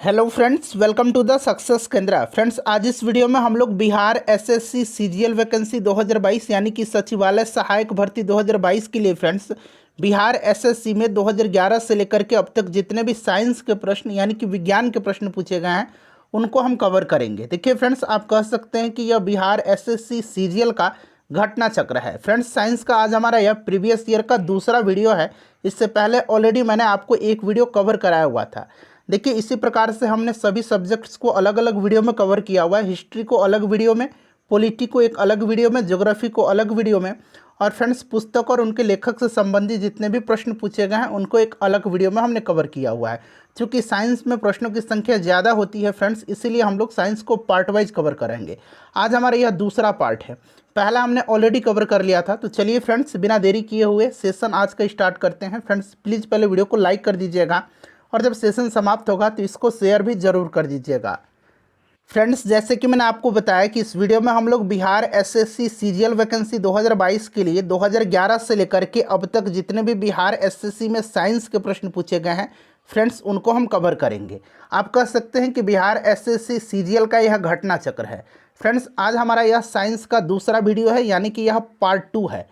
Hello friends, welcome to the success Kendra. Friends, आज इस video में हम लोग बिहार एसएससी सीजीएल वैकेंसी 2022 यानी कि सचिवालय सहायक भर्ती 2022 के लिए फ्रेंड्स बिहार एसएससी में 2011 से लेकर के अब तक जितने भी साइंस के प्रश्न यानी कि विज्ञान के प्रश्न पूछे गए हैं उनको हम कवर करेंगे। देखिए फ्रेंड्स, आप कह सकते हैं कि यह बिहार एसएससी सीजीएल का घटना चक्र है। फ्रेंड्स, साइंस का आज हमारा यह प्रीवियस ईयर का दूसरा वीडियो है। इससे पहले ऑलरेडी मैंने आपको एक वीडियो कवर कराया हुआ था। देखिए, इसी प्रकार से हमने सभी सब्जेक्ट्स को अलग अलग वीडियो में कवर किया हुआ है। हिस्ट्री को अलग वीडियो में, पॉलिटी को एक अलग वीडियो में, ज्योग्राफी को अलग वीडियो में, और फ्रेंड्स पुस्तक और उनके लेखक से संबंधित जितने भी प्रश्न पूछे गए हैं उनको एक अलग वीडियो में हमने कवर किया हुआ है। क्योंकि साइंस में प्रश्नों की संख्या ज़्यादा होती है फ्रेंड्स, इसीलिए हम लोग साइंस को पार्ट वाइज कवर करेंगे। आज हमारा यह दूसरा पार्ट है। पहला हमने ऑलरेडी कवर कर लिया था। तो चलिए फ्रेंड्स, बिना देरी किए हुए सेशन आज का स्टार्ट करते हैं। फ्रेंड्स, प्लीज़ पहले वीडियो को लाइक कर दीजिएगा और जब सेशन समाप्त होगा तो इसको शेयर भी ज़रूर कर दीजिएगा। फ्रेंड्स, जैसे कि मैंने आपको बताया कि इस वीडियो में हम लोग बिहार एसएससी सीजीएल वैकेंसी 2022 के लिए 2011 से लेकर के अब तक जितने भी बिहार एसएससी में साइंस के प्रश्न पूछे गए हैं फ्रेंड्स उनको हम कवर करेंगे। आप कह सकते हैं कि बिहार एसएससी सीजीएल का यह घटना चक्र है। फ्रेंड्स, आज हमारा यह साइंस का दूसरा वीडियो है, यानी कि यह पार्ट 2 है।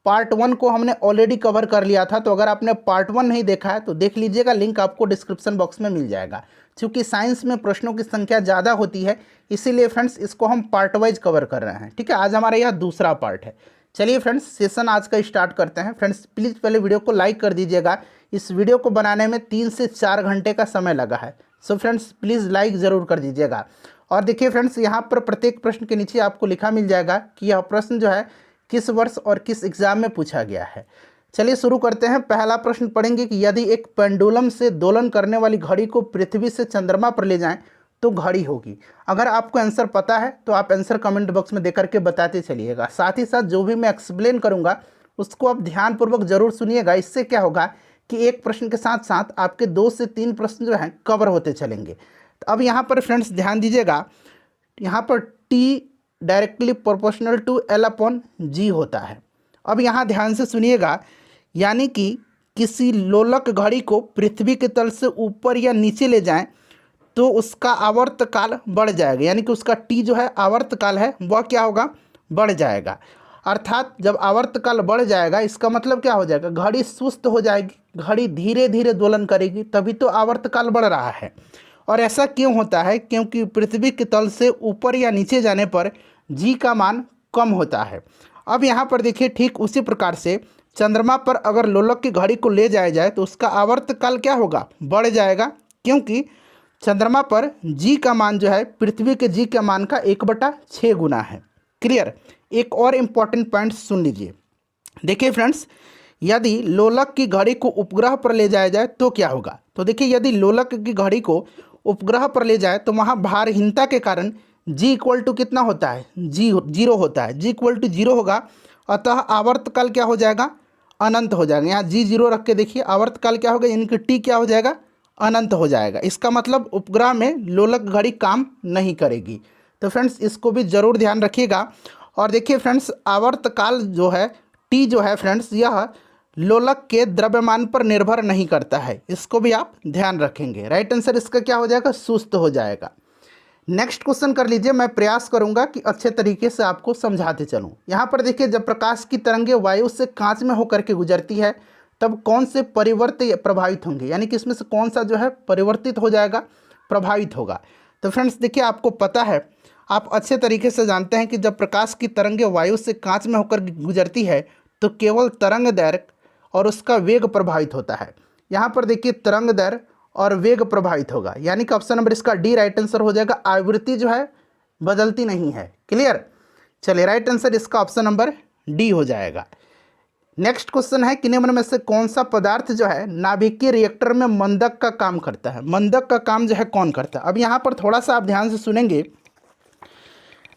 पार्ट 1 को हमने ऑलरेडी कवर कर लिया था। तो अगर आपने पार्ट 1 नहीं देखा है तो देख लीजिएगा, लिंक आपको डिस्क्रिप्शन बॉक्स में मिल जाएगा। क्योंकि साइंस में प्रश्नों की संख्या ज़्यादा होती है, इसीलिए फ्रेंड्स इसको हम पार्ट वाइज कवर कर रहे हैं। ठीक है, आज हमारा यह दूसरा पार्ट है। चलिए फ्रेंड्स, सेशन आज का स्टार्ट करते हैं। फ्रेंड्स, प्लीज़ पहले वीडियो को लाइक कर दीजिएगा। इस वीडियो को बनाने में 3 से 4 घंटे का समय लगा है। सो फ्रेंड्स, प्लीज़ लाइक ज़रूर कर दीजिएगा। और देखिए फ्रेंड्स, यहाँ पर प्रत्येक प्रश्न के नीचे आपको लिखा मिल जाएगा कि यह प्रश्न जो है किस वर्ष और किस एग्जाम में पूछा गया है। चलिए शुरू करते हैं। पहला प्रश्न पढ़ेंगे कि यदि एक पेंडुलम से दोलन करने वाली घड़ी को पृथ्वी से चंद्रमा पर ले जाएं तो घड़ी होगी। अगर आपको आंसर पता है तो आप आंसर कमेंट बॉक्स में देकर के बताते चलिएगा। साथ ही साथ जो भी मैं एक्सप्लेन करूंगा उसको आप ध्यानपूर्वक जरूर सुनिएगा। इससे क्या होगा कि एक प्रश्न के साथ साथ आपके 2 से 3 प्रश्न जो हैं कवर होते चलेंगे। तो अब यहाँ पर फ्रेंड्स ध्यान दीजिएगा, यहाँ पर T directly proportional to L upon G होता है। अब यहाँ ध्यान से सुनिएगा, यानी कि किसी लोलक घड़ी को पृथ्वी के तल से ऊपर या नीचे ले जाएं तो उसका आवर्तकाल बढ़ जाएगा, यानी कि उसका टी जो है आवर्तकाल है वह क्या होगा, बढ़ जाएगा। अर्थात जब आवर्तकाल बढ़ जाएगा इसका मतलब क्या हो जाएगा, घड़ी सुस्त हो जाएगी, घड़ी धीरे धीरे दोलन करेगी, तभी तो आवर्तकाल बढ़ रहा है। और ऐसा क्यों होता है, क्योंकि पृथ्वी के तल से ऊपर या नीचे जाने पर जी का मान कम होता है। अब यहाँ पर देखिए, ठीक उसी प्रकार से चंद्रमा पर अगर लोलक की घड़ी को ले जाया जाए तो उसका आवर्तकाल क्या होगा, बढ़ जाएगा, क्योंकि चंद्रमा पर जी का मान जो है पृथ्वी के जी के मान का 1/6 गुना है। क्लियर। एक और इम्पॉर्टेंट पॉइंट सुन लीजिए। देखिए फ्रेंड्स, यदि लोलक की घड़ी को उपग्रह पर ले जाया जाए तो क्या होगा। तो देखिए, यदि लोलक की घड़ी को उपग्रह पर ले जाए तो वहाँ भारहीनता के कारण जी इक्वल टू कितना होता है, जी 0 होता है। जी इक्वल टू 0 होगा, अतः आवर्तकाल क्या हो जाएगा, अनंत हो जाएगा। यहाँ जी 0 रख के देखिए, आवर्तकाल क्या होगा, यानी कि टी क्या हो जाएगा, अनंत हो जाएगा। इसका मतलब उपग्रह में लोलक घड़ी काम नहीं करेगी। तो फ्रेंड्स इसको भी ज़रूर ध्यान रखिएगा। और देखिए फ्रेंड्स, आवर्तकाल जो है टी जो है फ्रेंड्स, यह लोलक के द्रव्यमान पर निर्भर नहीं करता है, इसको भी आप ध्यान रखेंगे। राइट आंसर इसका क्या हो जाएगा, सुस्त हो जाएगा। नेक्स्ट क्वेश्चन कर लीजिए। मैं प्रयास करूंगा कि अच्छे तरीके से आपको समझाते चलूं। यहाँ पर देखिए, जब प्रकाश की तरंगें वायु से कांच में होकर के गुजरती है तब कौन से परिवर्त प्रभावित होंगे, यानी कि इसमें से कौन सा जो है परिवर्तित हो जाएगा, प्रभावित होगा। तो फ्रेंड्स देखिए, आपको पता है, आप अच्छे तरीके से जानते हैं कि जब प्रकाश की तरंगें वायु से कांच में होकर गुजरती है तो केवल तरंग दैर्घ्य और उसका वेग प्रभावित होता है। यहाँ पर देखिए, तरंग दैर्घ्य और वेग प्रभावित होगा, यानी कि ऑप्शन नंबर इसका डी राइट आंसर हो जाएगा। आवृत्ति जो है बदलती नहीं है। क्लियर। चलिए, राइट आंसर इसका ऑप्शन नंबर डी हो जाएगा। नेक्स्ट क्वेश्चन है कि निम्न में से कौन सा पदार्थ जो है नाभिकीय रिएक्टर में मंदक का काम करता है। मंदक का काम जो है कौन करता है। अब यहाँ पर थोड़ा सा आप ध्यान से सुनेंगे।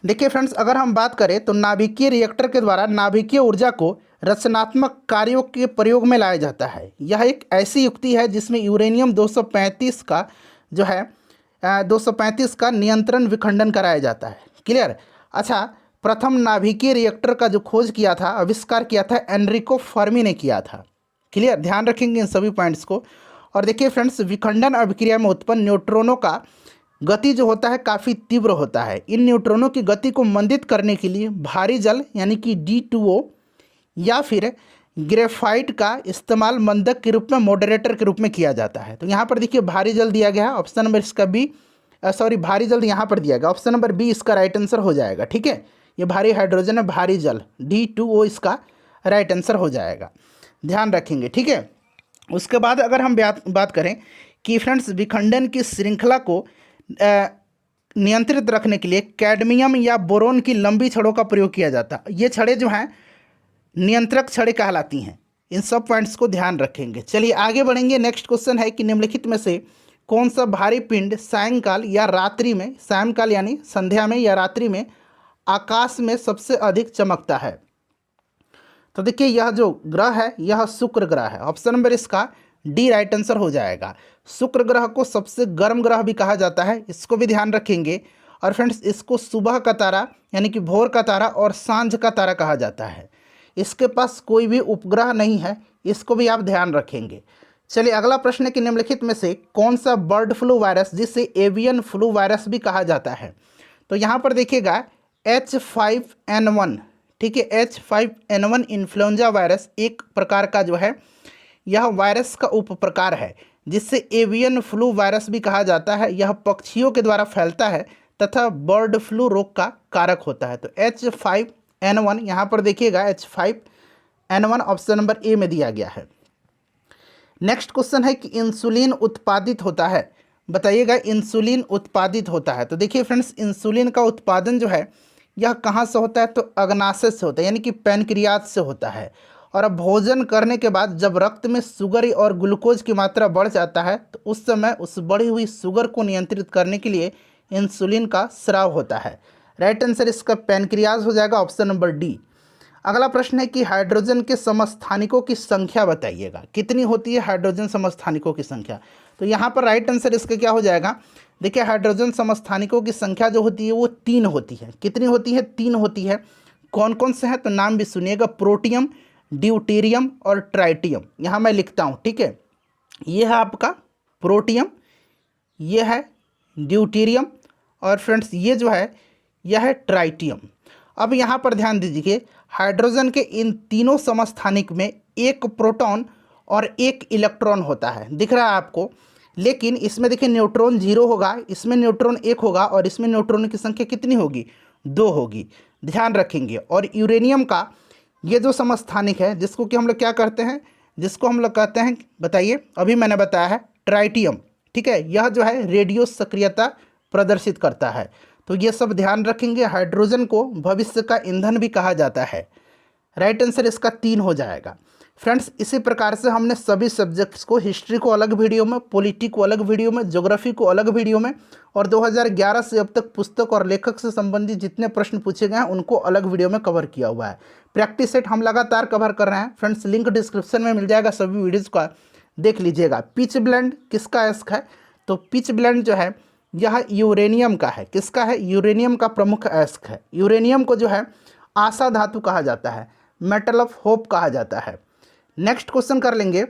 देखिए फ्रेंड्स, अगर हम बात करें तो नाभिकीय रिएक्टर के द्वारा नाभिकीय ऊर्जा को रचनात्मक कार्यों के प्रयोग में लाया जाता है। यह एक ऐसी युक्ति है जिसमें यूरेनियम 235 का जो है 235 का नियंत्रण विखंडन कराया जाता है। क्लियर। अच्छा, प्रथम नाभिकीय रिएक्टर का जो खोज किया था, आविष्कार किया था, एनरिको फर्मी ने किया था। क्लियर। ध्यान रखेंगे इन सभी पॉइंट्स को। और देखिए फ्रेंड्स, विखंडन अभिक्रिया में उत्पन्न न्यूट्रॉनों का गति जो होता है काफ़ी तीव्र होता है। इन न्यूट्रॉनों की गति को मंदित करने के लिए भारी जल यानी कि D2O या फिर ग्रेफाइट का इस्तेमाल मंदक के रूप में, मॉडरेटर के रूप में किया जाता है। तो यहाँ पर देखिए भारी जल दिया गया है, ऑप्शन नंबर इसका बी, सॉरी भारी जल यहाँ पर दिया गया, ऑप्शन नंबर बी इसका राइट आंसर हो जाएगा। ठीक है, ये भारी हाइड्रोजन है, भारी जल, D2O इसका राइट आंसर हो जाएगा, ध्यान रखेंगे। ठीक है, उसके बाद अगर हम बात करें कि फ्रेंड्स विखंडन की श्रृंखला को नियंत्रित रखने के लिए कैडमियम या बोरोन की लंबी छड़ों का प्रयोग किया जाता है। ये छड़ें जो हैं नियंत्रक छड़ें कहलाती हैं। इन सब पॉइंट्स को ध्यान रखेंगे। चलिए आगे बढ़ेंगे। नेक्स्ट क्वेश्चन है कि निम्नलिखित में से कौन सा भारी पिंड सायंकाल या रात्रि में, सायंकाल यानी संध्या में या रात्रि में आकाश में सबसे अधिक चमकता है। तो देखिए यह जो ग्रह है यह शुक्र ग्रह है, ऑप्शन नंबर इसका डी राइट आंसर हो जाएगा। शुक्र ग्रह को सबसे गर्म ग्रह भी कहा जाता है, इसको भी ध्यान रखेंगे। और फ्रेंड्स इसको सुबह का तारा यानी कि भोर का तारा और सांझ का तारा कहा जाता है। इसके पास कोई भी उपग्रह नहीं है, इसको भी आप ध्यान रखेंगे। चलिए अगला प्रश्न है कि निम्नलिखित में से कौन सा बर्ड फ्लू वायरस, जिसे एवियन फ्लू वायरस भी कहा जाता है। तो यहाँ पर देखिएगा H5N1, ठीक है, H5N1 इन्फ्लुएंजा वायरस एक प्रकार का जो है यह वायरस का उप प्रकार है, जिससे एवियन फ्लू वायरस भी कहा जाता है। यह पक्षियों के द्वारा फैलता है तथा बर्ड फ्लू रोग का कारक होता है। तो H5N1 यहाँ पर देखिएगा H5N1 ऑप्शन नंबर ए में दिया गया है। नेक्स्ट क्वेश्चन है कि इंसुलिन उत्पादित होता है, बताइएगा इंसुलिन उत्पादित होता है। तो देखिए फ्रेंड्स इंसुलिन का उत्पादन जो है यह कहाँ से होता है, तो अग्नाशय से होता है, यानी कि पैनक्रियाज से होता है। और अब भोजन करने के बाद जब रक्त में शुगर और ग्लूकोज की मात्रा बढ़ जाता है तो उस समय उस बढ़ी हुई शुगर को नियंत्रित करने के लिए इंसुलिन का स्राव होता है। राइट आंसर इसका पैनक्रियाज हो जाएगा, ऑप्शन नंबर डी। अगला प्रश्न है कि हाइड्रोजन के समस्थानिकों की संख्या बताइएगा, कितनी होती है हाइड्रोजन समस्थानिकों की संख्या। तो यहाँ पर राइट आंसर इसका क्या हो जाएगा, देखिए हाइड्रोजन समस्थानिकों की संख्या जो होती है वो 3 होती है। कितनी होती है, 3 होती है। कौन कौन से हैं, तो नाम भी सुनिएगा, प्रोटियम, ड्यूटेरियम और ट्राइटियम। यहाँ मैं लिखता हूँ, ठीक है, ये है आपका प्रोटियम, ये है ड्यूटेरियम और फ्रेंड्स ये जो है यह है ट्राइटियम। अब यहाँ पर ध्यान दीजिए, हाइड्रोजन के इन तीनों समस्थानिक में एक प्रोटॉन और एक इलेक्ट्रॉन होता है, दिख रहा है आपको। लेकिन इसमें देखिए न्यूट्रॉन 0 होगा, इसमें न्यूट्रॉन 1 होगा और इसमें न्यूट्रॉन की संख्या कितनी होगी, 2 होगी, ध्यान रखेंगे। और यूरेनियम का ये जो समस्थानिक है जिसको कि हम लोग क्या करते हैं, जिसको हम लोग कहते हैं, बताइए, अभी मैंने बताया है ट्राइटियम, ठीक है, यह जो है रेडियो सक्रियता प्रदर्शित करता है। तो ये सब ध्यान रखेंगे। हाइड्रोजन को भविष्य का ईंधन भी कहा जाता है। राइट आंसर इसका 3 हो जाएगा। फ्रेंड्स इसी प्रकार से हमने सभी सब्जेक्ट्स को, हिस्ट्री को अलग वीडियो में, पॉलिटी को अलग वीडियो में, ज्योग्राफी को अलग वीडियो में और 2011 से अब तक पुस्तक और लेखक से संबंधित जितने प्रश्न पूछे गए हैं उनको अलग वीडियो में कवर किया हुआ है। प्रैक्टिस सेट हम लगातार कवर कर रहे हैं फ्रेंड्स, लिंक डिस्क्रिप्शन में मिल जाएगा, सभी वीडियोज़ का देख लीजिएगा। पिच ब्लेंड किसका एस्क है, तो पिच ब्लेंड जो है यह यूरेनियम का है। किसका है, यूरेनियम का प्रमुख एस्क है। यूरेनियम को जो है आशा धातु कहा जाता है, मेटल ऑफ होप कहा जाता है। नेक्स्ट क्वेश्चन कर लेंगे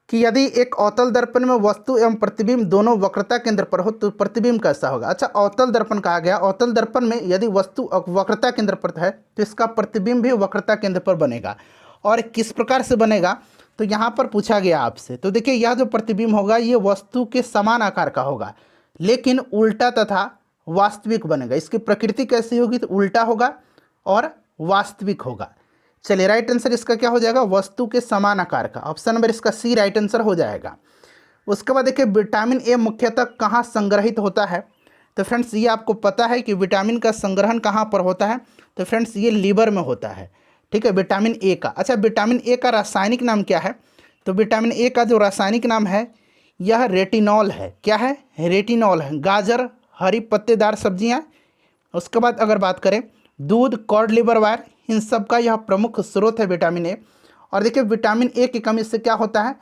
कि यदि एक अवतल दर्पण में वस्तु एवं प्रतिबिंब दोनों वक्रता केंद्र पर हो तो प्रतिबिंब कैसा होगा। अच्छा, अवतल दर्पण कहा गया, अवतल दर्पण में यदि वस्तु वक्रता केंद्र पर है तो इसका प्रतिबिंब भी वक्रता केंद्र पर बनेगा। और किस प्रकार से बनेगा, तो यहाँ पर पूछा गया आपसे। तो देखिए यह जो प्रतिबिंब होगा ये वस्तु के समान आकार का होगा लेकिन उल्टा तथा वास्तविक बनेगा। इसकी प्रकृति कैसी होगी, तो उल्टा होगा और वास्तविक होगा। चलिए राइट आंसर इसका क्या हो जाएगा, वस्तु के समान आकार का, ऑप्शन नंबर इसका सी राइट आंसर हो जाएगा। उसके बाद देखिए विटामिन ए मुख्यतः कहाँ संग्रहित होता है। तो फ्रेंड्स ये आपको पता है कि विटामिन का संग्रहण कहाँ पर होता है, तो फ्रेंड्स ये लीवर में होता है, ठीक है, विटामिन ए का। अच्छा, विटामिन ए का रासायनिक नाम क्या है, तो विटामिन ए का जो रासायनिक नाम है यह रेटिनॉल है। क्या है, रेटिनॉल है। गाजर, हरी पत्तेदार सब्जियां, उसके बाद अगर बात करें दूध, कॉड लिवर वायर, इन सब का यह प्रमुख स्रोत है विटामिन ए। और देखिए विटामिन ए की कमी से क्या होता है,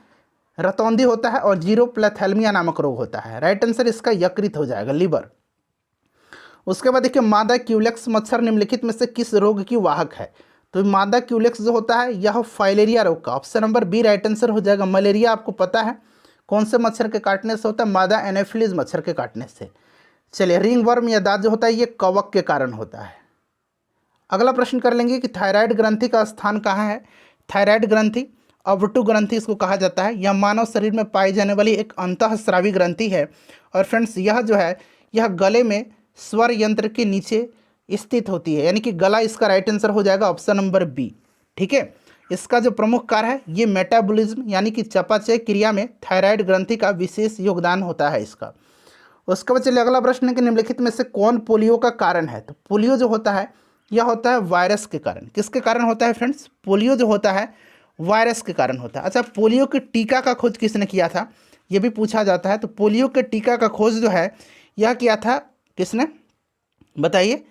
रतौंधी होता है और जीरोप्लैथेलमिया नामक रोग होता है। राइट आंसर इसका यकृत हो जाएगा, लीवर। उसके बाद देखिए मादा क्यूलेक्स मच्छर निम्नलिखित में से किस रोग की वाहक है। तो मादा क्यूलेक्स जो होता है यह फाइलेरिया रोग का, option number B right answer हो जाएगा। मलेरिया आपको पता है कौन से मच्छर के काटने से होता है, मादा एनोफिलीज मच्छर के काटने से। चलिए, रिंग वर्म या दांत जो होता है ये कवक के कारण होता है। अगला प्रश्न कर लेंगे कि थायराइड ग्रंथि का स्थान कहाँ है। थायराइड ग्रंथि अवटु ग्रंथि इसको कहा जाता है। यह मानव शरीर में पाई जाने वाली एक अंतःस्रावी ग्रंथि है और फ्रेंड्स यह जो है यह गले में स्वर यंत्र के नीचे स्थित होती है, यानी कि गला इसका राइट आंसर हो जाएगा, ऑप्शन नंबर बी। ठीक है, इसका जो प्रमुख कार्य है ये मेटाबॉलिज्म यानी कि चयापचय क्रिया में थायराइड ग्रंथि का विशेष योगदान होता है इसका। उसके बाद चलिए अगला प्रश्न है कि निम्नलिखित में से कौन पोलियो का कारण है। तो पोलियो जो होता है यह होता है वायरस के कारण। किसके कारण होता है फ्रेंड्स? पोलियो जो होता है वायरस के कारण होता है। अच्छा, पोलियो के टीका का खोज किसने किया था, ये भी पूछा जाता है। तो पोलियो के टीका का खोज जो है यह किया था किसने, बताइए।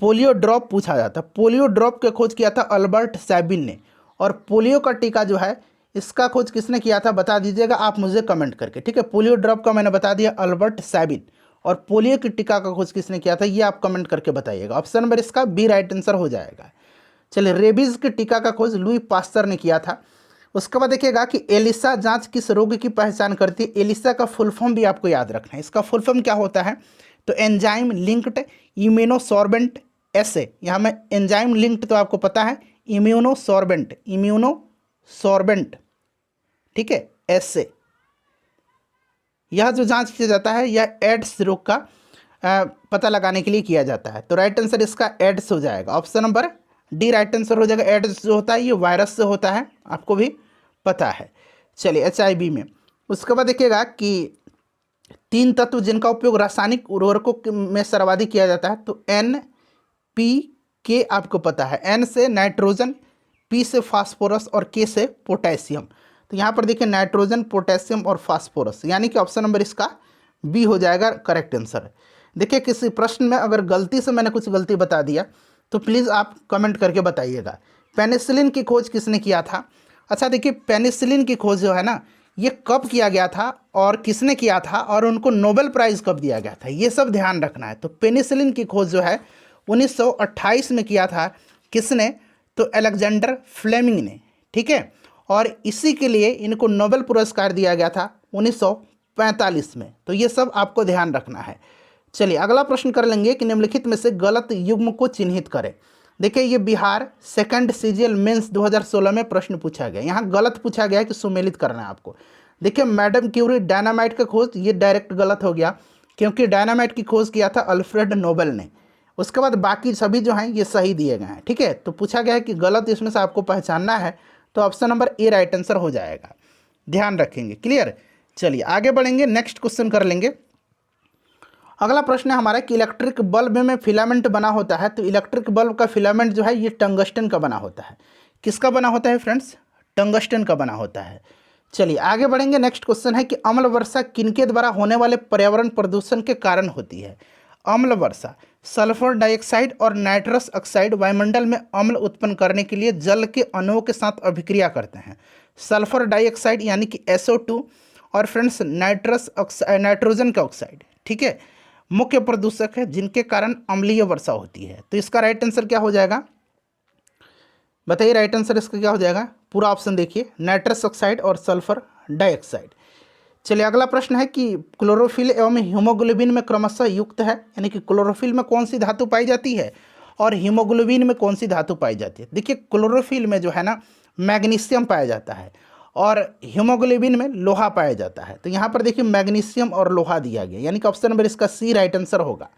पोलियो ड्रॉप पूछा जाता है। पोलियो ड्रॉप के खोज किया था अल्बर्ट सैबिन ने। और पोलियो का टीका जो है इसका खोज किसने किया था, बता दीजिएगा आप मुझे कमेंट करके। ठीक है, पोलियो ड्रॉप का मैंने बता दिया अल्बर्ट सैबिन, और पोलियो की टीका का खोज किसने किया था ये आप कमेंट करके बताइएगा। ऑप्शन नंबर इसका बी राइट आंसर हो जाएगा। चलिए, रेबीज़ के टीका का खोज लुई पास्चर ने किया था। उसके बाद देखिएगा कि एलिसा जांच किस रोग की पहचान करती है। एलिसा का फुल फॉर्म भी आपको याद रखना है। इसका फुल फॉर्म क्या होता है, तो एंजाइम लिंक्ड इम्यूनोसॉर्बेंट एसे। यहाँ में एंजाइम लिंक्ड तो आपको पता है, इम्यूनोसॉर्बेंट, ठीक है, एसे। यह जो जांच किया जाता है यह एड्स रोग का पता लगाने के लिए किया जाता है। तो राइट आंसर इसका एड्स हो जाएगा, option number D right answer हो जाएगा। एड्स जो होता है ये वायरस से होता है, आपको भी पता है। चलिए, HIV में। उसके बाद देखिएगा कि 3 तत्व जिनका उपयोग रासायनिक उर्वरकों में सर्वाधिक किया जाता है। तो NPK आपको पता है, N से नाइट्रोजन, P से फास्फोरस और K से पोटेशियम। तो यहाँ पर देखिए नाइट्रोजन, पोटेशियम और फास्फोरस, यानी कि ऑप्शन नंबर इसका बी हो जाएगा करेक्ट आंसर। देखिए, किसी प्रश्न में अगर गलती से मैंने कुछ गलती बता दिया तो प्लीज़ आप कमेंट करके बताइएगा। पेनिसिलिन की खोज किसने किया था? अच्छा देखिए, पेनिसिलिन की खोज जो है ना ये कब किया गया था और किसने किया था और उनको नोबेल प्राइज़ कब दिया गया था, ये सब ध्यान रखना है। तो पेनिसिलिन की खोज जो है 1928 में किया था। किसने? तो अलेक्जेंडर फ्लेमिंग ने। ठीक है, और इसी के लिए इनको नोबेल पुरस्कार दिया गया था 1945 में। तो ये सब आपको ध्यान रखना है। चलिए, अगला प्रश्न कर लेंगे कि निम्नलिखित में से गलत युग्म को चिन्हित करें। देखिए, ये बिहार सेकंड सीजीएल मेंस 2016 में प्रश्न पूछा गया। यहाँ गलत पूछा गया है कि सुमेलित करना है आपको। देखिए, मैडम क्यूरी डायनामाइट का खोज ये डायरेक्ट गलत हो गया, क्योंकि डायनामाइट की खोज किया था अल्फ्रेड नोबेल ने। उसके बाद बाकी सभी जो हैं ये सही दिए गए हैं। ठीक है, तो पूछा गया है कि गलत इसमें से आपको पहचानना है, तो option number A right answer हो जाएगा। ध्यान रखेंगे, क्लियर। चलिए आगे बढ़ेंगे, नेक्स्ट क्वेश्चन कर लेंगे। अगला प्रश्न है हमारा कि इलेक्ट्रिक बल्ब में फिलामेंट बना होता है। तो इलेक्ट्रिक बल्ब का फिलामेंट जो है ये टंगस्टन का बना होता है। किसका बना होता है फ्रेंड्स? टंगस्टन का बना होता है। चलिए आगे बढ़ेंगे, नेक्स्ट क्वेश्चन है कि अम्ल वर्षा किनके द्वारा होने वाले पर्यावरण प्रदूषण के कारण होती है। अम्ल वर्षा सल्फर डाइऑक्साइड और नाइट्रस ऑक्साइड वायुमंडल में अम्ल उत्पन्न करने के लिए जल के अणुओं के साथ अभिक्रिया करते हैं। सल्फर डाइऑक्साइड यानी कि SO2 और फ्रेंड्स नाइट्रोजन का ऑक्साइड, ठीक है, मुख्य प्रदूषक है जिनके कारण अम्लीय वर्षा होती है। तो इसका राइट आंसर क्या हो जाएगा, बताइए। राइट आंसर इसका क्या हो जाएगा? पूरा ऑप्शन देखिए, नाइट्रस ऑक्साइड और सल्फर डाइऑक्साइड। चलिए अगला प्रश्न है कि क्लोरोफिल एवं हीमोग्लोबिन में क्रमशः युक्त है, यानी कि क्लोरोफिल में कौन सी धातु पाई जाती है और हीमोग्लोबिन में कौन सी धातु पाई जाती है। देखिए, क्लोरोफिल में जो है ना मैग्नीशियम पाया जाता है और हीमोग्लोबिन में लोहा पाया जाता है। तो यहाँ पर देखिए मैग्नीशियम और लोहा दिया गया, यानी कि ऑप्शन नंबर इसका सी राइट आंसर होगा।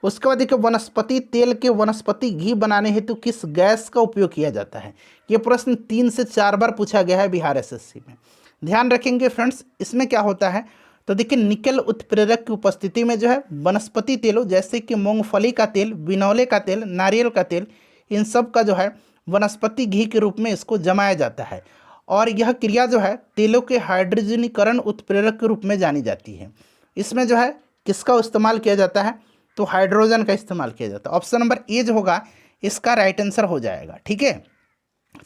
उसके बाद देखिए, वनस्पति तेल के वनस्पति घी बनाने हेतु किस गैस का उपयोग किया जाता है। ये प्रश्न 3 से 4 बार पूछा गया है बिहार SSC में। ध्यान रखेंगे फ्रेंड्स, इसमें क्या होता है तो देखिए, निकल उत्प्रेरक की उपस्थिति में जो है वनस्पति तेलों जैसे कि मूंगफली का तेल, बिनौले का तेल, नारियल का तेल, इन सब का जो है वनस्पति घी के रूप में इसको जमाया जाता है। और यह क्रिया जो है तेलों के हाइड्रोजनीकरण उत्प्रेरक के रूप में जानी जाती है। इसमें जो है किसका इस्तेमाल किया जाता है, तो हाइड्रोजन का इस्तेमाल किया जाता है। ऑप्शन नंबर ए जो होगा इसका राइट आंसर हो जाएगा। ठीक है,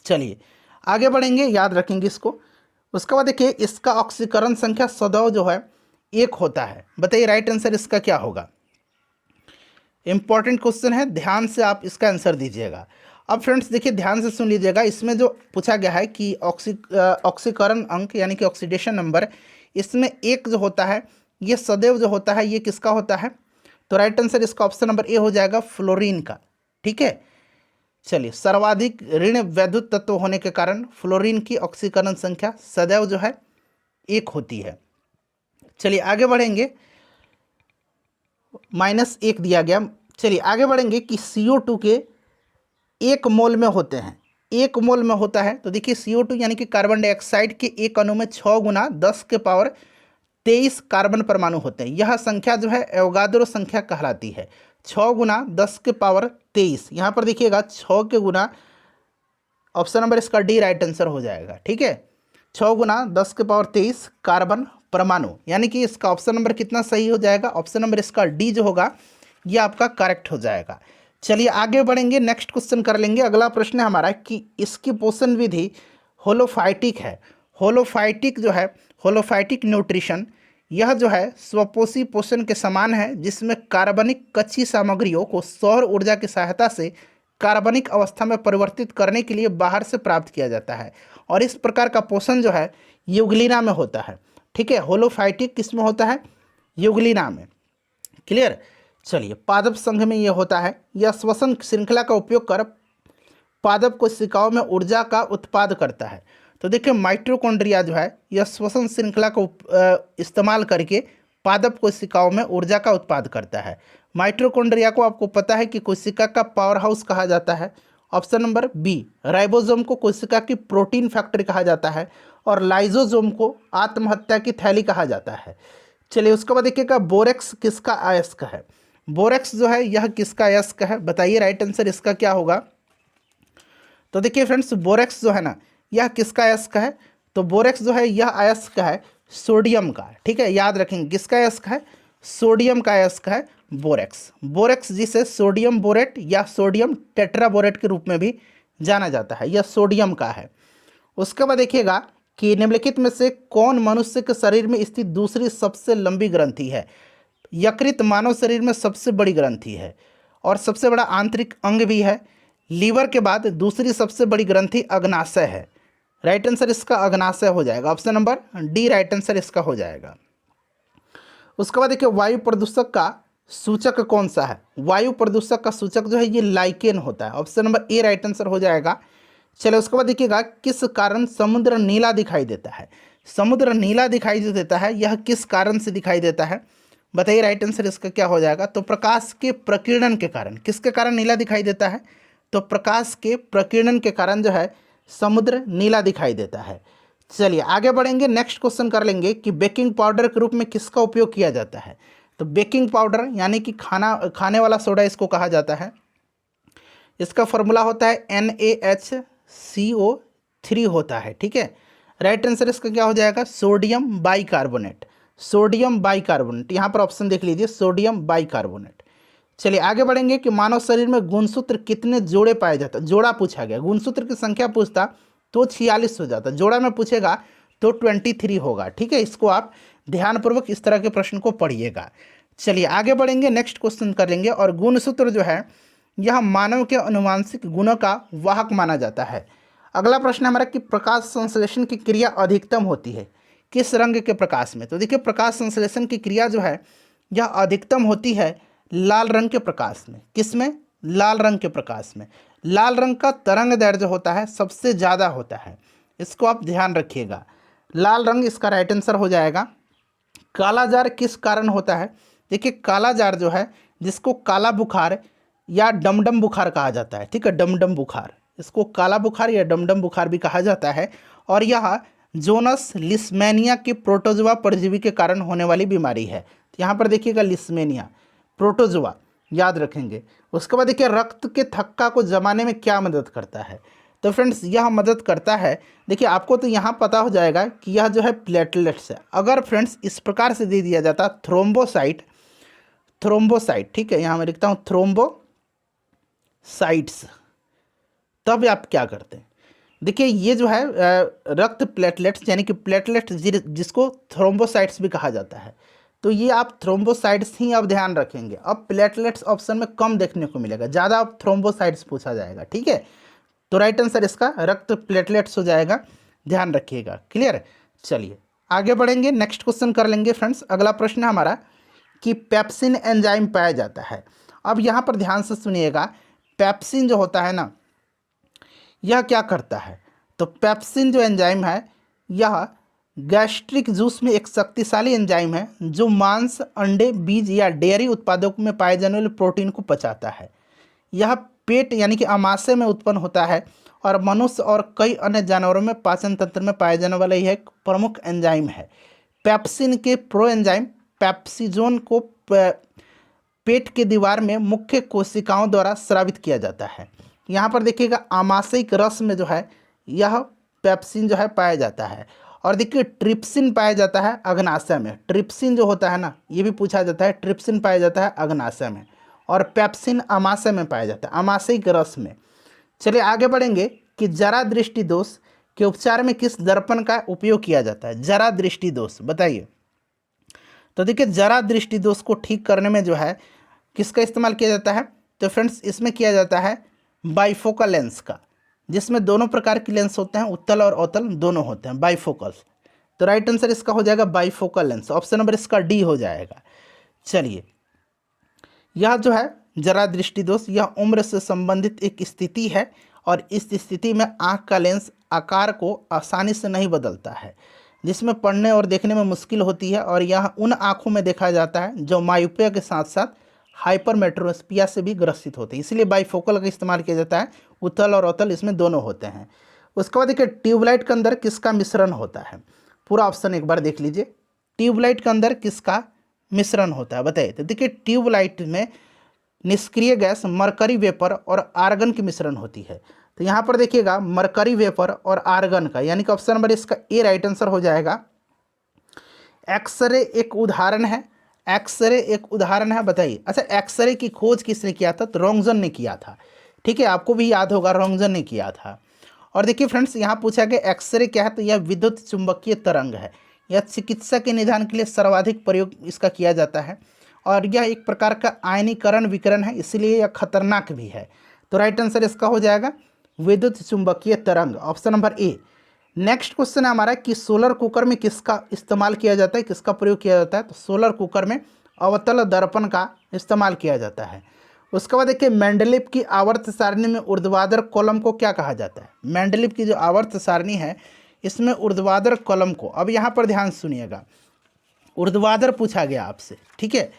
चलिए आगे बढ़ेंगे, याद रखेंगे इसको। उसके बाद देखिए, इसका ऑक्सीकरण संख्या सदैव जो है 1 होता है। बताइए राइट आंसर इसका क्या होगा। इंपॉर्टेंट क्वेश्चन है, ध्यान से आप इसका आंसर दीजिएगा। अब फ्रेंड्स देखिए ध्यान से सुन लीजिएगा, इसमें जो पूछा गया है कि ऑक्सीकरण अंक यानी कि ऑक्सीडेशन नंबर, इसमें एक जो होता है ये सदैव जो होता है ये किसका होता है? तो राइट आंसर इसका ऑप्शन नंबर ए हो जाएगा, फ्लोरीन का। ठीक है, चलिए सर्वाधिक ऋण वैद्युत तत्व होने के कारण फ्लोरीन की ऑक्सीकरण संख्या सदैव जो है 1 होती है। चलिए आगे बढ़ेंगे, -1 दिया गया। चलिए आगे बढ़ेंगे कि CO2 के 1 मोल में होते हैं, 1 मोल में होता है। तो देखिए CO2 यानी कि कार्बन डाइऑक्साइड के एक अणु में 6 गुना 10 के पावर 23 कार्बन परमाणु होते हैं। यह संख्या जो है एवोगाद्रो संख्या कहलाती है। 6 गुना 10 के पावर 23, यहाँ पर देखिएगा 6 के गुना, ऑप्शन नंबर इसका डी राइट आंसर हो जाएगा। ठीक है, 6 गुना 10 के पावर 23 कार्बन परमाणु, यानी कि इसका ऑप्शन नंबर कितना सही हो जाएगा? ऑप्शन नंबर इसका डी जो होगा ये आपका करेक्ट हो जाएगा। चलिए आगे बढ़ेंगे, नेक्स्ट क्वेश्चन कर लेंगे। अगला प्रश्न है हमारा कि इसकी पोषण विधि होलोफाइटिक है। होलोफाइटिक जो है, होलोफाइटिक न्यूट्रिशन, यह जो है स्वपोषी पोषण के समान है, जिसमें कार्बनिक कच्ची सामग्रियों को सौर ऊर्जा की सहायता से कार्बनिक अवस्था में परिवर्तित करने के लिए बाहर से प्राप्त किया जाता है। और इस प्रकार का पोषण जो है यूग्लिना में होता है। ठीक है, होलोफाइटिक किस में होता है? यूग्लिना में। क्लियर। चलिए पादप संघ में ये होता है। यह श्वसन श्रृंखला का उपयोग कर पादप कोशिकाओं में ऊर्जा का उत्पाद करता है। तो देखिए माइटोकॉन्ड्रिया जो है यह श्वसन श्रृंखला को इस्तेमाल करके पादप कोशिकाओं में ऊर्जा का उत्पाद करता है। माइटोकॉन्ड्रिया को आपको पता है कि कोशिका का पावर हाउस कहा जाता है। Option number B. राइबोसोम को कोशिका की प्रोटीन फैक्ट्री कहा जाता है और लाइसोसोम को आत्महत्या की थैली कहा जाता है। चलिए उसके बाद देखिएगा बोरेक्स किसका अयस्क है? बोरेक्स जो है यह किसका अयस्क है? बताइए राइट आंसर इसका क्या होगा? तो देखिए फ्रेंड्स बोरेक्स जो है ना यह किसका अयस्क है? तो बोरेक्स जो है यह अयस्क है सोडियम का। ठीक है, याद रखेंगे किसका अयस्क है? सोडियम का अयस्क है बोरेक्स। बोरेक्स जिसे सोडियम बोरेट या सोडियम टेट्राबोरेट के रूप में भी जाना जाता है, यह सोडियम का है। उसके बाद देखिएगा कि निम्नलिखित में से कौन मनुष्य के शरीर में स्थित दूसरी सबसे लंबी ग्रंथि है? यकृत मानव शरीर में सबसे बड़ी ग्रंथि है और सबसे बड़ा आंतरिक अंग भी है। लीवर के बाद दूसरी सबसे बड़ी ग्रंथि अग्नाशय है। राइट आंसर इसका अग्नाशय हो जाएगा। Option number D right answer इसका हो जाएगा। उसके बाद देखिए वायु प्रदूषक का सूचक कौन सा है? वायु प्रदूषक का सूचक जो है ये लाइकेन होता है। Option number A right answer हो जाएगा। चलिए उसके बाद देखिएगा किस कारण समुद्र नीला दिखाई देता है? समुद्र नीला दिखाई जो देता है यह किस कारण से दिखाई देता है? बताइए राइट आंसर इसका क्या हो जाएगा? तो प्रकाश के प्रकीर्णन के कारण। किसके कारण नीला दिखाई देता है? तो प्रकाश के प्रकीर्णन के कारण जो है समुद्र नीला दिखाई देता है। चलिए आगे बढ़ेंगे, नेक्स्ट क्वेश्चन कर लेंगे कि बेकिंग पाउडर के रूप में किसका उपयोग किया जाता है? तो बेकिंग पाउडर यानी कि खाने वाला सोडा इसको कहा जाता है। इसका फॉर्मूला होता है NaHCO3 होता है। ठीक है, राइट आंसर इसका क्या हो जाएगा? Sodium bicarbonate. सोडियम बाइकार्बोनेट, यहाँ पर ऑप्शन देख लीजिए सोडियम बाइकार्बोनेट। चलिए आगे बढ़ेंगे कि मानव शरीर में गुणसूत्र कितने जोड़े पाए जाते हैं? जोड़ा पूछा गया, गुणसूत्र की संख्या पूछता तो 46 हो जाता, जोड़ा में पूछेगा तो 23 होगा। ठीक है, इसको आप ध्यानपूर्वक इस तरह के प्रश्न को पढ़िएगा। चलिए आगे बढ़ेंगे, नेक्स्ट क्वेश्चन करेंगे। और गुणसूत्र जो है यह मानव के अनुवांशिक गुणों का वाहक माना जाता है। अगला प्रश्न हमारा कि प्रकाश संश्लेषण की क्रिया अधिकतम होती है किस रंग के प्रकाश में? तो देखिए प्रकाश संश्लेषण की क्रिया जो है यह अधिकतम होती है लाल रंग के प्रकाश में। किस में? लाल रंग के प्रकाश में। लाल रंग का तरंग दैर्ध्य होता है सबसे ज़्यादा होता है, इसको आप ध्यान रखिएगा। लाल रंग इसका राइट आंसर हो जाएगा। काला जार किस कारण होता है? देखिए काला जार जो है जिसको काला बुखार या डमडम बुखार कहा जाता है। ठीक है, डमडम बुखार, इसको काला बुखार या डमडम बुखार भी कहा जाता है। और यह जोनस लिस्मेनिया के प्रोटोजोआ परजीवी के कारण होने वाली बीमारी है। यहाँ पर देखिएगा लिस्मेनिया, प्रोटोजोआ याद रखेंगे। उसके बाद देखिए रक्त के थक्का को जमाने में क्या मदद करता है? तो फ्रेंड्स यह मदद करता है, देखिए आपको तो यहाँ पता हो जाएगा कि यह जो है प्लेटलेट्स है। अगर फ्रेंड्स इस प्रकार से दे दिया जाता थ्रोम्बोसाइट, थ्रोम्बोसाइट, ठीक है यहाँ मैं लिखता हूँ थ्रोम्बोसाइट्स, तब आप क्या करते हैं? देखिए ये जो है रक्त प्लेटलेट्स यानी कि प्लेटलेट्स जिसको थ्रोम्बोसाइट्स भी कहा जाता है। तो ये आप थ्रोम्बोसाइट्स ही अब ध्यान रखेंगे। अब प्लेटलेट्स ऑप्शन में कम देखने को मिलेगा, ज़्यादा अब थ्रोम्बोसाइट्स पूछा जाएगा, ठीक है। तो राइट आंसर इसका रक्त प्लेटलेट्स हो जाएगा, ध्यान रखिएगा। क्लियर। चलिए आगे बढ़ेंगे, नेक्स्ट क्वेश्चन कर लेंगे फ्रेंड्स। अगला प्रश्न है हमारा कि पेप्सिन एंजाइम पाया जाता है। अब यहाँ पर ध्यान से सुनिएगा, पेप्सिन जो होता है ना, यह क्या करता है। तो पेप्सिन जो एंजाइम है, यह गैस्ट्रिक जूस में एक शक्तिशाली एंजाइम है जो मांस, अंडे, बीज या डेयरी उत्पादों में पाए जाने वाले प्रोटीन को पचाता है। यह पेट यानी कि आमाशय में उत्पन्न होता है और मनुष्य और कई अन्य जानवरों में पाचन तंत्र में पाए जाने वाला यह एक प्रमुख एंजाइम है। पेप्सिन के प्रो एंजाइम पेप्सिजोन को पेट के दीवार में मुख्य कोशिकाओं द्वारा स्रावित किया जाता है। यहाँ पर देखिएगा आमाशयिक रस में जो है यह पेप्सिन जो है पाया जाता है। और देखिए ट्रिप्सिन पाया जाता है अग्नाशय में। ट्रिप्सिन जो होता है ना, ये भी पूछा जाता है, ट्रिप्सिन पाया जाता है अग्नाशय में और पेप्सिन आमाशय में पाया जाता है, आमाशयिक रस में। चलिए आगे बढ़ेंगे कि जरा दृष्टि दोष के उपचार में किस दर्पण का उपयोग किया जाता है। जरा दृष्टि दोष बताइए। तो देखिए जरा दृष्टि दोष को ठीक करने में जो है किसका इस्तेमाल किया जाता है। तो फ्रेंड्स इसमें किया जाता है बाइफोकल लेंस का, जिसमें दोनों प्रकार के लेंस होते हैं, उत्तल और अवतल दोनों होते हैं, बाइफोकल। तो राइट आंसर इसका हो जाएगा बाइफोकल लेंस, ऑप्शन नंबर इसका डी हो जाएगा। चलिए यह जो है जरा दृष्टि दोष, यह उम्र से संबंधित एक स्थिति है और इस स्थिति में आँख का लेंस आकार को आसानी से नहीं बदलता है, जिसमें पढ़ने और देखने में मुश्किल होती है। और यह उन आँखों में देखा जाता है जो मायोपिया के साथ साथ हाइपरमेट्रोस्पिया से भी ग्रसित होते हैं, इसलिए बाइफोकल का इस्तेमाल किया जाता है। उत्तल और अवतल इसमें दोनों होते हैं। उसके बाद देखिए ट्यूबलाइट के अंदर किसका मिश्रण होता है। पूरा ऑप्शन एक बार देख लीजिए, ट्यूबलाइट के अंदर किसका मिश्रण होता है बताइए। तो देखिए ट्यूबलाइट में निष्क्रिय गैस मरकरी वेपर और आर्गन की मिश्रण होती है। तो यहाँ पर देखिएगा मरकरी वेपर और आर्गन का, यानी कि ऑप्शन नंबर इसका ए राइट आंसर हो जाएगा। एक्सरे एक उदाहरण है, एक्सरे एक उदाहरण है बताइए। अच्छा एक्सरे की खोज किसने किया था। तो रोंगजन ने किया था, ठीक है, आपको भी याद होगा रोंगजन ने किया था। और देखिए फ्रेंड्स यहाँ पूछा गया एक्सरे क्या है। तो यह विद्युत चुंबकीय तरंग है, यह चिकित्सा के निदान के लिए सर्वाधिक प्रयोग इसका किया जाता है और यह एक प्रकार का आयनीकरण विकिरण है, इसलिए यह खतरनाक भी है। तो राइट आंसर इसका हो जाएगा विद्युत चुंबकीय तरंग, option number A. Next question है हमारा कि सोलर कुकर में किसका इस्तेमाल किया जाता है, किसका प्रयोग किया जाता है। तो सोलर कुकर में अवतल दर्पण का इस्तेमाल किया जाता है। उसके बाद देखिए मेंडलीव की आवर्त सारणी में ऊर्ध्वाधर कॉलम को क्या कहा जाता है। मेंडलीव की जो आवर्त सारणी है इसमें ऊर्ध्वाधर कॉलम को, अब यहाँ पर ध्यान सुनिएगा, ऊर्ध्वाधर पूछा गया आपसे, ठीक है।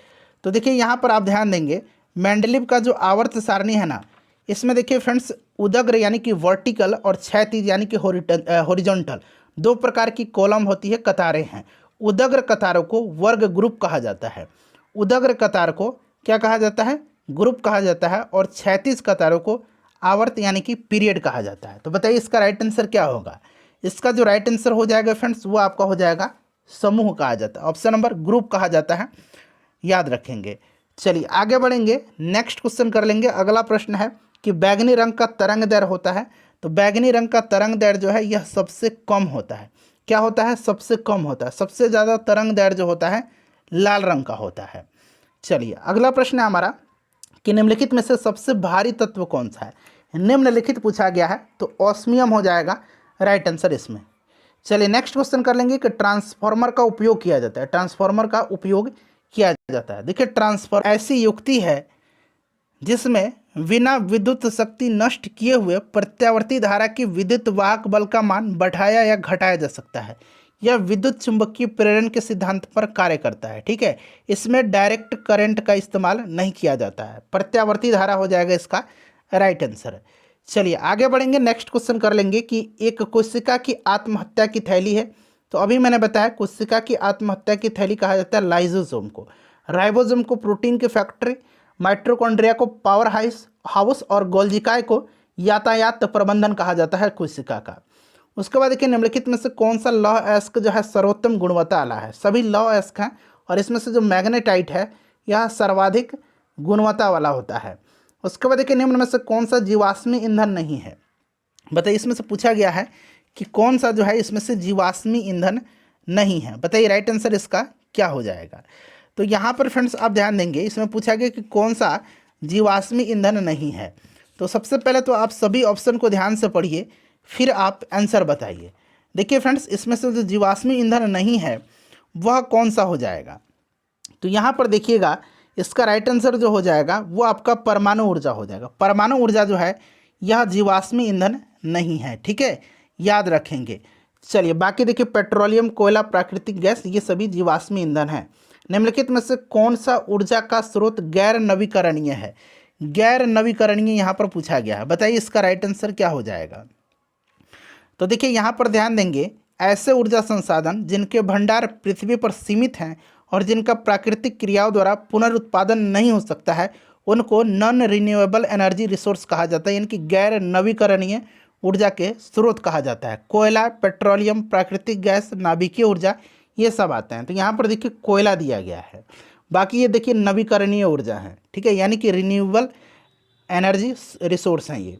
तो देखिए यहाँ पर आप ध्यान देंगे मेंडलीव का जो आवर्त सारणी है ना, इसमें देखिए फ्रेंड्स उदग्र यानी कि वर्टिकल और क्षैतिज यानी कि हॉरिजॉन्टल दो प्रकार की कॉलम होती है, कतारें हैं। उदग्र कतारों को वर्ग ग्रुप कहा जाता है, उदग्र कतार को क्या कहा जाता है, ग्रुप कहा जाता है, और क्षैतिज कतारों को आवर्त यानी कि पीरियड कहा जाता है। तो बताइए इसका राइट आंसर क्या होगा। इसका जो राइट आंसर हो जाएगा फ्रेंड्स वो आपका हो जाएगा समूह कहा जाता है, ऑप्शन नंबर ग्रुप कहा जाता है, याद रखेंगे। चलिए आगे बढ़ेंगे, नेक्स्ट क्वेश्चन कर लेंगे। अगला प्रश्न है कि बैगनी रंग का तरंग दैर्घ्य होता है। तो बैगनी रंग का तरंग दैर्घ्य जो है यह सबसे कम होता है। क्या होता है, सबसे कम होता है। सबसे ज़्यादा तरंग दैर्घ्य जो होता है लाल रंग का होता है। चलिए अगला प्रश्न है हमारा कि निम्नलिखित में से सबसे भारी तत्व कौन सा है। निम्नलिखित पूछा गया है तो ऑस्मियम हो जाएगा राइट आंसर इसमें। चलिए नेक्स्ट क्वेश्चन कर लेंगे कि ट्रांसफार्मर का उपयोग किया जाता है। ट्रांसफार्मर का उपयोग किया जाता है। देखिए ट्रांसफार्मर ऐसी युक्ति है जिसमें बिना विद्युत शक्ति नष्ट किए हुए प्रत्यावर्ती धारा की विद्युत वाहक बल का मान बढ़ाया या घटाया जा सकता है। यह विद्युत चुंबकीय प्रेरण के सिद्धांत पर कार्य करता है, ठीक है। इसमें डायरेक्ट करंट का इस्तेमाल नहीं किया जाता है, प्रत्यावर्ती धारा हो जाएगा इसका राइट आंसर। चलिए आगे बढ़ेंगे, नेक्स्ट क्वेश्चन कर लेंगे कि एक कोशिका की आत्महत्या की थैली है। तो अभी मैंने बताया कोशिका की आत्महत्या की थैली कहा जाता है लाइसोसोम को, राइबोसोम को प्रोटीन की फैक्ट्री, माइटोकॉन्ड्रिया को पावर हाउस और गोल्जिकाय को यातायात प्रबंधन कहा जाता है कोशिका का। उसके बाद देखिए निम्नलिखित में से कौन सा लौह अयस्क जो है सर्वोत्तम गुणवत्ता वाला है। सभी लौह अयस्क हैं और इसमें से जो मैग्नेटाइट है यह सर्वाधिक गुणवत्ता वाला होता है। उसके बाद देखिए निम्न में से कौन सा जीवाश्मी ईंधन नहीं है। बताइए इसमें से पूछा गया है कि कौन सा जो है इसमें से जीवाश्मी ईंधन नहीं है। बताइए राइट आंसर इसका क्या हो जाएगा। तो यहाँ पर फ्रेंड्स आप ध्यान देंगे, इसमें पूछा गया कि कौन सा जीवाश्मी ईंधन नहीं है। तो सबसे पहले तो आप सभी ऑप्शन को ध्यान से पढ़िए, फिर आप आंसर बताइए। देखिए फ्रेंड्स, इसमें से जो जीवाश्मी ईंधन नहीं है वह कौन सा हो जाएगा। तो यहाँ पर देखिएगा, इसका राइट आंसर जो हो जाएगा वो आपका परमाणु ऊर्जा हो जाएगा। परमाणु ऊर्जा जो है यह जीवाश्मी ईंधन नहीं है, ठीक है, याद रखेंगे। चलिए बाकी देखिए, पेट्रोलियम, कोयला, प्राकृतिक गैस, ये सभी जीवाश्मी ईंधन है। निम्नलिखित में से कौन सा ऊर्जा का स्रोत गैर नवीकरणीय है। गैर नवीकरणीय यहाँ पर पूछा गया है, बताइए इसका राइट आंसर क्या हो जाएगा। तो देखिए यहाँ पर ध्यान देंगे, ऐसे ऊर्जा संसाधन जिनके भंडार पृथ्वी पर सीमित हैं और जिनका प्राकृतिक क्रियाओं द्वारा पुनरुत्पादन नहीं हो सकता है, उनको नॉन रिन्यूएबल एनर्जी रिसोर्स कहा जाता है, यानी कि गैर नवीकरणीय ऊर्जा के स्रोत कहा जाता है। कोयला, पेट्रोलियम, प्राकृतिक गैस, नाभिकीय ऊर्जा, ये सब आते हैं। तो यहाँ पर देखिए कोयला दिया गया है। बाकी ये देखिए नवीकरणीय ऊर्जा है, ठीक है, यानी कि रिन्यूएबल एनर्जी रिसोर्स हैं ये।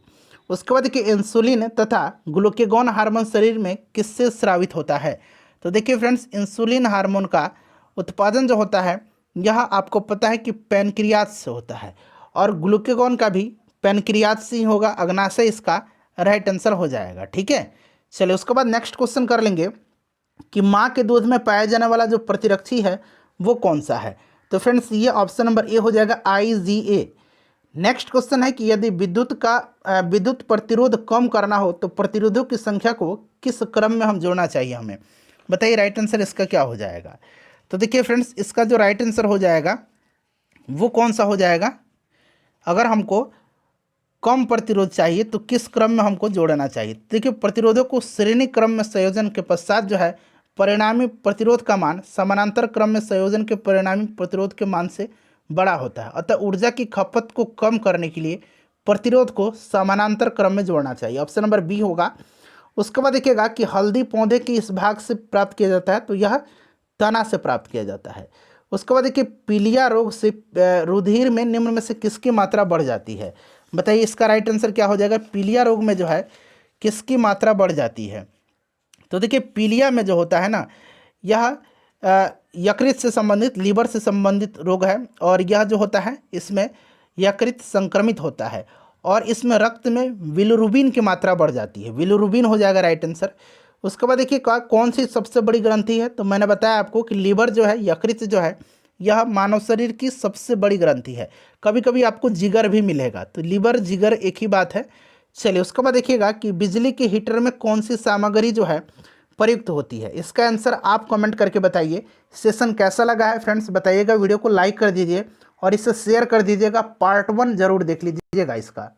उसके बाद देखिए इंसुलिन तथा ग्लूकेगॉन हार्मोन शरीर में किससे स्रावित होता है। तो देखिए फ्रेंड्स, इंसुलिन हार्मोन का उत्पादन जो होता है यह आपको पता है कि पैनक्रियाज से होता है, और ग्लूकेगॉन का भी पैनक्रियाज से ही होगा। अग्नाशय इसका राइट आंसर हो जाएगा, ठीक है। चलिए उसके बाद नेक्स्ट क्वेश्चन कर लेंगे कि माँ के दूध में पाया जाने वाला जो प्रतिरक्षी है वो कौन सा है। तो फ्रेंड्स ये ऑप्शन नंबर ए हो जाएगा, IgA। नेक्स्ट क्वेश्चन है कि यदि विद्युत प्रतिरोध कम करना हो तो प्रतिरोधों की संख्या को किस क्रम में हम जोड़ना चाहिए हमें, बताइए राइट आंसर इसका क्या हो जाएगा। तो देखिए फ्रेंड्स, इसका जो राइट आंसर हो जाएगा वो कौन सा हो जाएगा, अगर हमको कम प्रतिरोध चाहिए तो किस क्रम में हमको जोड़ना चाहिए। देखिए प्रतिरोधों को श्रेणी क्रम में संयोजन के पश्चात जो है परिणामी प्रतिरोध का मान समानांतर क्रम में संयोजन के परिणामी प्रतिरोध के मान से बड़ा होता है। अतः ऊर्जा की खपत को कम करने के लिए प्रतिरोध को समानांतर क्रम में जोड़ना चाहिए, ऑप्शन नंबर बी होगा। उसके बाद देखिएगा कि हल्दी पौधे के इस भाग से प्राप्त किया जाता है, तो यह तना से प्राप्त किया जाता है। उसके बाद देखिए पीलिया रोग से रुधिर में निम्न में से किसकी मात्रा बढ़ जाती है, बताइए इसका राइट आंसर क्या हो जाएगा। पीलिया रोग में जो है किसकी मात्रा बढ़ जाती है। तो देखिए पीलिया में जो होता है ना, यह यकृत से संबंधित, लीवर से संबंधित रोग है, और यह जो होता है इसमें यकृत संक्रमित होता है, और इसमें रक्त में बिलिरुबिन की मात्रा बढ़ जाती है। बिलिरुबिन हो जाएगा राइट आंसर। उसके बाद देखिए कौन सी सबसे बड़ी ग्रंथि है, तो मैंने बताया आपको कि लीवर जो है, यकृत जो है, यह मानव शरीर की सबसे बड़ी ग्रंथि है। कभी कभी आपको जिगर भी मिलेगा, तो लीवर जिगर एक ही बात है। चलिए उसके बाद देखिएगा कि बिजली के हीटर में कौन सी सामग्री जो है प्रयुक्त होती है, इसका आंसर आप कमेंट करके बताइए। सेशन कैसा लगा है फ्रेंड्स बताइएगा, वीडियो को लाइक कर दीजिए और इसे शेयर कर दीजिएगा। पार्ट 1 जरूर देख लीजिएगा इसका।